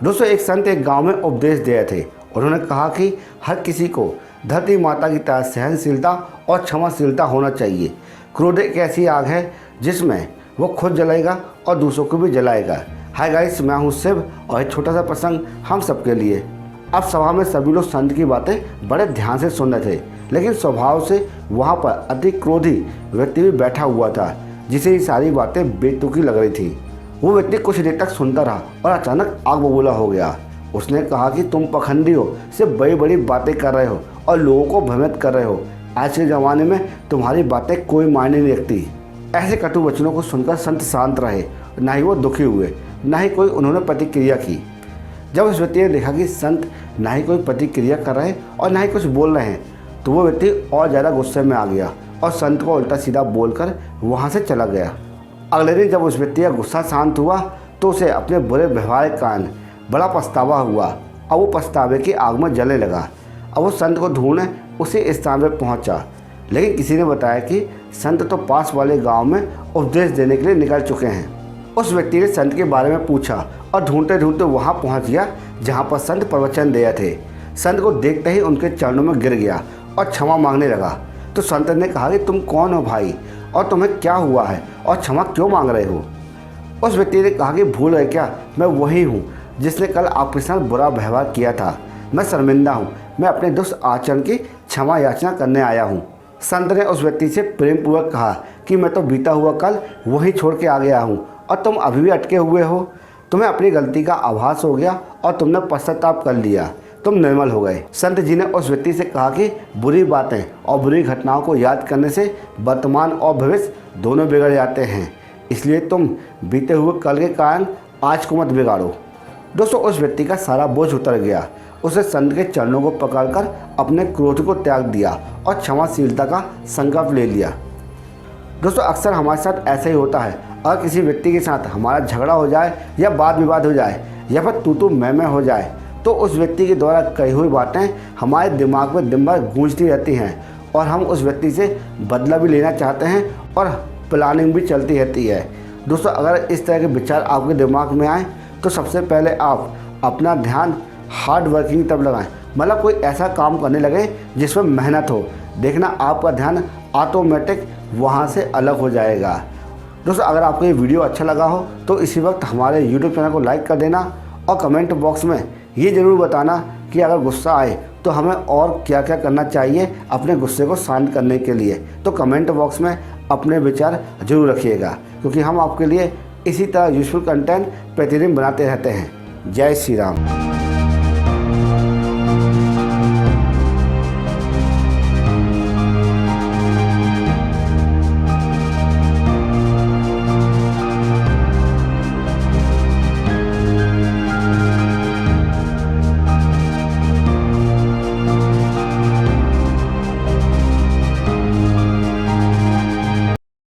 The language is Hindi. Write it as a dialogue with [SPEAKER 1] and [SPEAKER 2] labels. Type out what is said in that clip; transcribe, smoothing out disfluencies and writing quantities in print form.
[SPEAKER 1] दोस्तों, एक संत एक गांव में उपदेश दे रहे थे। उन्होंने कहा कि हर किसी को धरती माता की तरह सहनशीलता और क्षमाशीलता होना चाहिए। क्रोध एक ऐसी आग है जिसमें वो खुद जलाएगा और दूसरों को भी जलाएगा। हाय गाइस, मैं हूँ शिव और एक छोटा सा प्रसंग हम सबके लिए। अब सभा में सभी लोग संत की बातें बड़े ध्यान से सुन रहे थे, लेकिन स्वभाव से वहाँ पर अति क्रोधी व्यक्ति भी बैठा हुआ था, जिसे ये सारी बातें बेतुकी लग रही थी। वो व्यक्ति कुछ देर तक सुनता रहा और अचानक आग बबूला हो गया। उसने कहा कि तुम पखंडी हो, सिर्फ बड़ी बड़ी बातें कर रहे हो और लोगों को भ्रमित कर रहे हो। आज के ज़माने में तुम्हारी बातें कोई मायने नहीं रखती। ऐसे कटु वचनों को सुनकर संत शांत रहे, ना ही वो दुखी हुए, ना ही कोई उन्होंने प्रतिक्रिया की। जब उस व्यक्ति ने देखा कि संत ना ही कोई प्रतिक्रिया कर रहे और ना ही कुछ बोल रहे हैं, तो वो व्यक्ति और ज़्यादा गुस्से में आ गया और संत को उल्टा सीधा बोलकर वहाँ से चला गया। अगले दिन जब उस व्यक्ति का गुस्सा शांत हुआ तो उसे अपने बुरे व्यवहार के कारण बड़ा पछतावा हुआ और वो पछतावे की आग में जलने लगा। अब वो संत को ढूंढने उसी स्थान पर पहुंचा, लेकिन किसी ने बताया कि संत तो पास वाले गांव में उपदेश देने के लिए निकल चुके हैं। उस व्यक्ति ने संत के बारे में पूछा और ढूंढते ढूंढते वहां पहुंच गया जहां पर संत प्रवचन दे रहे थे। संत को देखते ही उनके चरणों में गिर गया और क्षमा मांगने लगा। तो संत ने कहा कि तुम कौन हो भाई, और तुम्हें क्या हुआ है और क्षमा क्यों मांग रहे हो? उस व्यक्ति ने कहा कि भूल गए क्या, मैं वही हूँ जिसने कल आपके साथ बुरा व्यवहार किया था। मैं शर्मिंदा हूँ, मैं अपने दुष्ट आचरण की क्षमा याचना करने आया हूँ। संत ने उस व्यक्ति से प्रेम पूर्वक कहा कि मैं तो बीता हुआ कल वहीं छोड़ के आ गया हूँ और तुम अभी भी अटके हुए हो। तुम्हें अपनी गलती का आभास हो गया और तुमने पश्चाताप कर लिया, तुम निर्मल हो गए। संत जी ने उस व्यक्ति से कहा कि बुरी बातें और बुरी घटनाओं को याद करने से वर्तमान और भविष्य दोनों बिगड़ जाते हैं, इसलिए तुम बीते हुए कल के कारण आज को मत बिगाड़ो। दोस्तों, उस व्यक्ति का सारा बोझ उतर गया। उसने संत के चरणों को पकड़कर अपने क्रोध को त्याग दिया और क्षमाशीलता का संकल्प ले लिया। दोस्तों, अक्सर हमारे साथ ऐसा ही होता है। अगर किसी व्यक्ति के साथ हमारा झगड़ा हो जाए या वाद विवाद हो जाए या फिर तू मैं हो जाए, तो उस व्यक्ति के द्वारा कही हुई बातें हमारे दिमाग में दिन भर गूंजती रहती हैं और हम उस व्यक्ति से बदला भी लेना चाहते हैं और प्लानिंग भी चलती रहती है। दोस्तों, अगर इस तरह के विचार आपके दिमाग में आए तो सबसे पहले आप अपना ध्यान हार्ड वर्किंग तब लगाएं, मतलब कोई ऐसा काम करने लगे जिसमें मेहनत हो। देखना आपका ध्यान ऑटोमेटिक वहाँ से अलग हो जाएगा। दोस्तों, अगर आपको ये वीडियो अच्छा लगा हो तो इसी वक्त हमारे YouTube चैनल को लाइक कर देना और कमेंट बॉक्स में ये ज़रूर बताना कि अगर गुस्सा आए तो हमें और क्या क्या करना चाहिए अपने गुस्से को शांत करने के लिए। तो कमेंट बॉक्स में अपने विचार जरूर रखिएगा, क्योंकि हम आपके लिए इसी तरह यूजफुल कंटेंट प्रतिदिन बनाते रहते हैं। जय श्री राम।